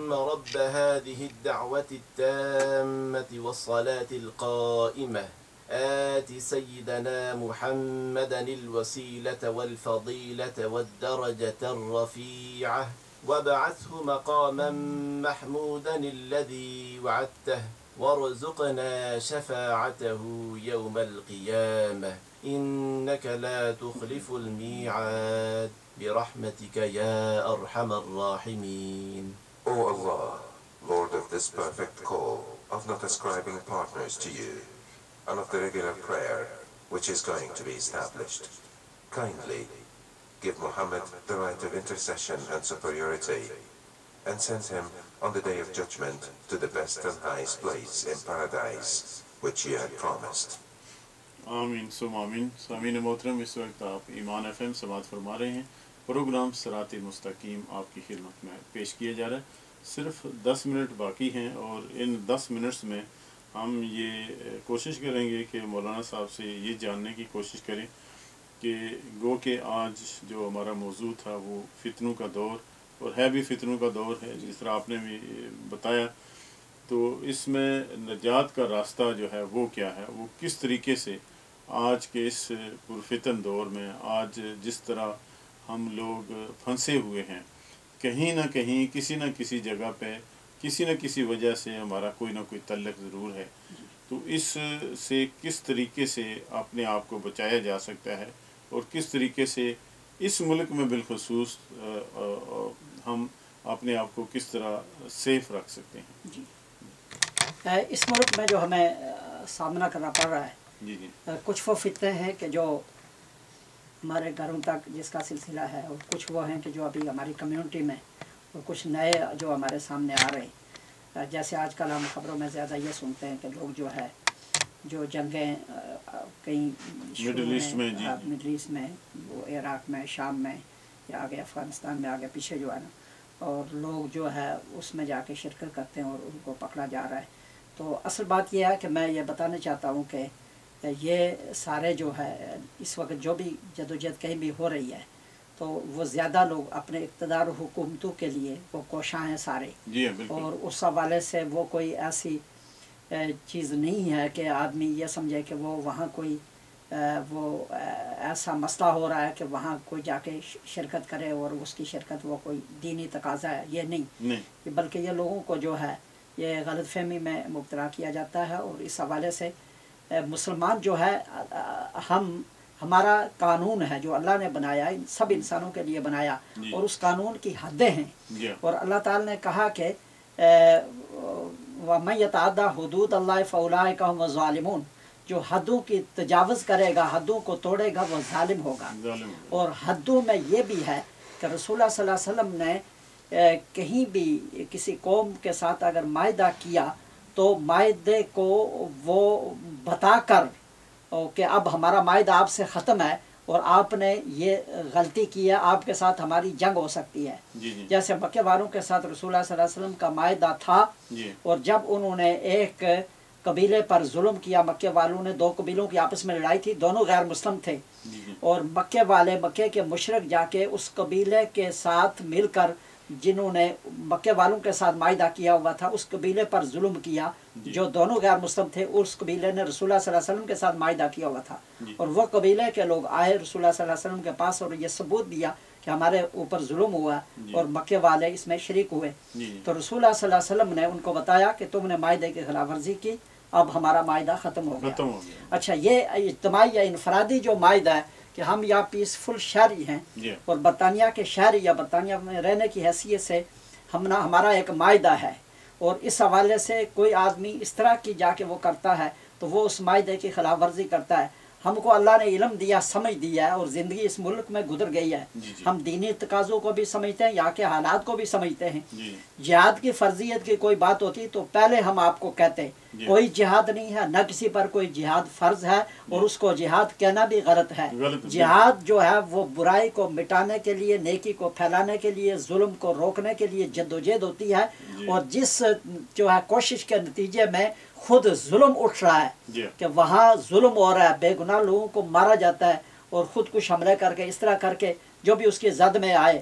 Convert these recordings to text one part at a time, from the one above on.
اللهم رب هذه الدعوة التامة والصلاة القائمة آت سيدنا محمدا الوسيلة والفضيلة والدرجة الرفيعة وابعثه مقاما محمودا الذي وعدته وارزقنا شفاعته يوم القيامة إنك لا تخلف الميعاد برحمتك يا أرحم الراحمين. O Allah, Lord of this perfect call, of not ascribing partners to you, and of the regular prayer which is going to be established, kindly give Muhammad the right of intercession and superiority, and send him on the day of judgment to the best and highest place in paradise, which you had promised. آمین سم آمین. سامعین محترم، اس وقت آپ ایمان F M سماعت فرما رہے ہیں. پروگرام صراط مستقیم آپ کی خدمت میں پیش کیا جا رہا ہے. صرف 10 منٹ باقی ہیں اور ان 10 منٹس میں ہم یہ کوشش کریں گے کہ مولانا صاحب سے یہ جاننے کی کوشش کریں کہ گو کہ آج جو ہمارا موضوع تھا وہ فتنوں کا دور، اور ہے بھی فتنوں کا دور ہے جس طرح آپ نے بھی بتایا. تو اس میں نجات کا راستہ جو ہے وہ کیا ہے، وہ کس طریقے سے آج کے اس پرفتن دور میں آج جس طرح ہم لوگ پھنسے ہوئے ہیں، کہیں نہ کہیں کسی نہ کسی جگہ پہ کسی نہ کسی وجہ سے ہمارا کوئی نہ کوئی تعلق ضرور ہے. تو اس سے کس طریقے سے اپنے آپ کو بچایا جا سکتا ہے اور کس طریقے سے اس ملک میں بالخصوص ہم اپنے آپ کو کس طرح سیف رکھ سکتے ہیں. جی، اس ملک میں جو ہمیں سامنا کرنا پڑ رہا ہے، جی جی، کچھ وہ فتنے ہیں کہ جو ہمارے گھروں تک جس کا سلسلہ ہے، اور کچھ وہ ہیں کہ جو ابھی ہماری کمیونٹی میں، اور کچھ نئے جو ہمارے سامنے آ رہے ہیں. جیسے آج کل ہم خبروں میں زیادہ یہ سنتے ہیں کہ لوگ جو ہے جو جنگیں کہیں مڈل ایسٹ میں، جی مڈل ایسٹ میں، وہ عراق میں، شام میں، یا آگے افغانستان میں، آگے پیچھے جو ہے نا، اور لوگ جو ہے اس میں جا کے شرکت کرتے ہیں اور ان کو پکڑا جا رہا ہے. تو اصل بات یہ ہے کہ میں یہ بتانا چاہتا ہوں کہ یہ سارے جو ہے اس وقت جو بھی جدوجہد کہیں بھی ہو رہی ہے، تو وہ زیادہ لوگ اپنے اقتدار و حکومتوں کے لیے وہ کوشاں ہیں سارے. جی بالکل. اور اس حوالے سے وہ کوئی ایسی چیز نہیں ہے کہ آدمی یہ سمجھے کہ وہ وہاں کوئی وہ ایسا مسئلہ ہو رہا ہے کہ وہاں کوئی جا کے شرکت کرے اور اس کی شرکت وہ کوئی دینی تقاضا ہے. یہ نہیں، بلکہ یہ لوگوں کو جو ہے یہ غلط فہمی میں مبتلا کیا جاتا ہے. اور اس حوالے سے مسلمان جو ہے، ہمارا قانون ہے جو اللہ نے بنایا، سب انسانوں کے لیے بنایا، اور اس قانون کی حدیں ہیں. اور اللہ تعالی نے کہا کہ وَمَن يَتَعَدَّ حُدُودَ اللَّهِ فَأُولَٰئِكَ هُمُ الظَّالِمُونَ، جو حدوں کی تجاوز کرے گا، حدوں کو توڑے گا، وہ ظالم ہوگا. اور حدوں میں یہ بھی ہے کہ رسول اللہ صلی اللہ علیہ وسلم نے کہیں بھی کسی قوم کے ساتھ اگر معاہدہ کیا تو معاہدے کو وہ بتا کر کہ اب ہمارا معاہدہ آپ سے ختم ہے اور آپ نے یہ غلطی کی ہے، آپ کے ساتھ ہماری جنگ ہو سکتی ہے. جیسے مکہ والوں کے ساتھ رسول اللہ صلی اللہ علیہ وسلم کا معاہدہ تھا، اور جب انہوں نے ایک قبیلے پر ظلم کیا، مکہ والوں نے، 2 قبیلوں کی آپس میں لڑائی تھی، دونوں غیر مسلم تھے، اور مکہ والے، مکے کے مشرک جا کے اس قبیلے کے ساتھ مل کر جنہوں نے مکہ والوں کے ساتھ معاہدہ کیا ہوا تھا اس قبیلے پر ظلم کیا جو دونوں غیر مسلم تھے. اس قبیلے نے رسول اللہ صلی اللہ علیہ وسلم کے ساتھ معاہدہ کیا ہوا تھا، اور وہ قبیلے کے لوگ آئے رسول اللہ صلی اللہ علیہ وسلم کے پاس اور یہ ثبوت دیا کہ ہمارے اوپر ظلم ہوا اور مکے والے اس میں شریک ہوئے. تو رسول اللہ صلی اللہ علیہ وسلم نے ان کو بتایا کہ تم نے معاہدے کی خلاف ورزی کی، اب ہمارا معاہدہ ختم ہو گیا. اچھا، یہ اجتماعی یا انفرادی جو معاہدہ ہے کہ ہم یا پیسفل شہری ہیں اور برطانیہ کے شہری یا برطانیہ میں رہنے کی حیثیت سے ہمارا ایک معاہدہ ہے، اور اس حوالے سے کوئی آدمی اس طرح کی جا کے وہ کرتا ہے تو وہ اس معاہدے کی خلاف ورزی کرتا ہے. ہم کو اللہ نے علم دیا، سمجھ دیا ہے، اور زندگی اس ملک میں گزر گئی ہے. ہم دینی تقاضوں کو بھی سمجھتے ہیں، یہاں کے حالات کو بھی سمجھتے ہیں. جہاد کی فرضیت کی کوئی بات ہوتی تو پہلے ہم آپ کو کہتے کوئی جہاد نہیں ہے، نہ کسی پر کوئی جہاد فرض ہے، اور اس کو جہاد کہنا بھی غلط ہے. جہاد جو ہے وہ برائی کو مٹانے کے لیے، نیکی کو پھیلانے کے لیے، ظلم کو روکنے کے لیے جدوجہد ہوتی ہے. اور جس جو ہے کوشش کے نتیجے میں خود ظلم اٹھ رہا ہے کہ وہاں ظلم ہو رہا ہے، بے گناہ لوگوں کو مارا جاتا ہے، اور خود کش حملے کر کے اس طرح کر کے جو بھی اس کی زد میں آئے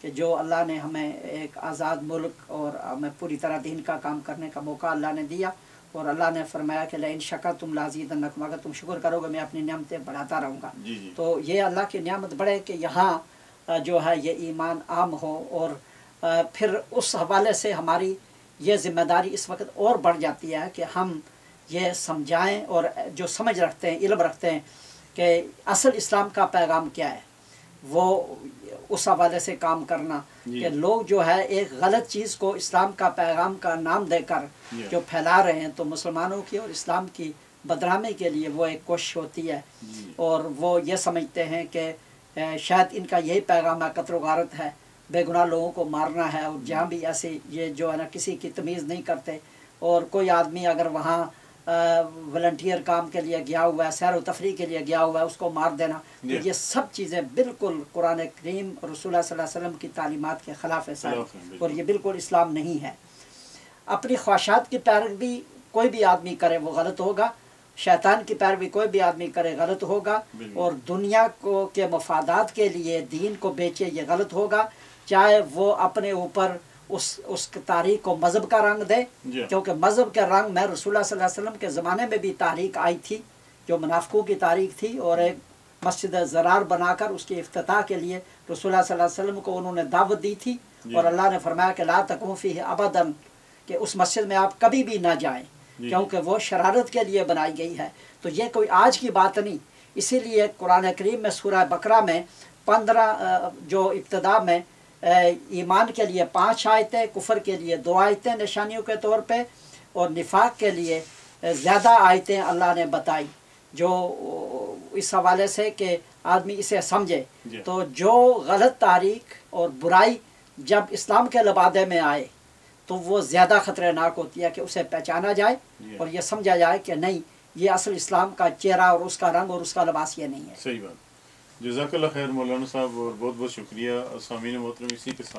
کہ جو اللہ نے ہمیں ایک آزاد ملک اور ہمیں پوری طرح دین کا کام کرنے کا موقع اللہ نے دیا، اور اللہ نے فرمایا کہ لئن شکرتم لازیدنکم، اگر تم شکر کرو گے میں اپنی نعمتیں بڑھاتا رہوں گا۔ تو یہ اللہ کی نعمت بڑھے کہ یہاں جو ہے یہ ایمان عام ہو، اور پھر اس حوالے سے ہماری یہ ذمہ داری اس وقت اور بڑھ جاتی ہے کہ ہم یہ سمجھائیں، اور جو سمجھ رکھتے ہیں، علم رکھتے ہیں کہ اصل اسلام کا پیغام کیا ہے، وہ اس حوالے سے کام کرنا کہ لوگ جو ہے ایک غلط چیز کو اسلام کا پیغام کا نام دے کر جو پھیلا رہے ہیں، تو مسلمانوں کی اور اسلام کی بدنامی کے لیے وہ ایک کوشش ہوتی ہے، اور وہ یہ سمجھتے ہیں کہ شاید ان کا یہی پیغام ہے، قتل و غارت ہے، بے گناہ لوگوں کو مارنا ہے، اور جہاں بھی ایسے یہ جو ہے نا کسی کی تمیز نہیں کرتے، اور کوئی آدمی اگر وہاں والنٹیئر کام کے لیے گیا ہوا ہے، سیر و تفریح کے لیے گیا ہوا ہے، اس کو مار دینا، تو یہ سب چیزیں بالکل قرآن کریم اور رسول اللہ صلی اللہ علیہ وسلم کی تعلیمات کے خلاف ہے، اور یہ بالکل اسلام نہیں ہے۔ اپنی خواہشات کی پیروی کوئی بھی آدمی کرے وہ غلط ہوگا، شیطان کی پیروی کوئی بھی آدمی کرے غلط ہوگا، اور دنیا کو کے مفادات کے لیے دین کو بیچے یہ غلط ہوگا، چاہے وہ اپنے اوپر اس تاریخ کو مذہب کا رنگ دے، کیونکہ مذہب کے رنگ میں رسول اللہ صلی اللہ علیہ وسلم کے زمانے میں بھی تاریخ آئی تھی جو منافقوں کی تاریخ تھی، اور ایک مسجد زرار بنا کر اس کی افتتاح کے لیے رسول اللہ صلی اللہ علیہ وسلم کو انہوں نے دعوت دی تھی، اور اللہ نے فرمایا کہ لا تقوموا فیہ ابدا، کہ اس مسجد میں آپ کبھی بھی نہ جائیں کیونکہ وہ شرارت کے لیے بنائی گئی ہے۔ تو یہ کوئی آج کی بات نہیں، اسی لیے قرآن کریم میں سورہ بقرہ میں 15 جو ابتدا میں ایمان کے لیے 5 آیتیں، کفر کے لیے 2 آیتیں نشانیوں کے طور پہ، اور نفاق کے لیے زیادہ آیتیں اللہ نے بتائی، جو اس حوالے سے کہ آدمی اسے سمجھے۔ تو جو غلط تاریخ اور برائی جب اسلام کے لبادے میں آئے تو وہ زیادہ خطرناک ہوتی ہے کہ اسے پہچانا جائے اور یہ سمجھا جائے کہ نہیں، یہ اصل اسلام کا چہرہ اور اس کا رنگ اور اس کا لباس یہ نہیں ہے۔ صحیح بات۔ جزاک اللہ خیر مولانا صاحب، اور بہت بہت شکریہ۔ سامعین محترم، اسی کے ساتھ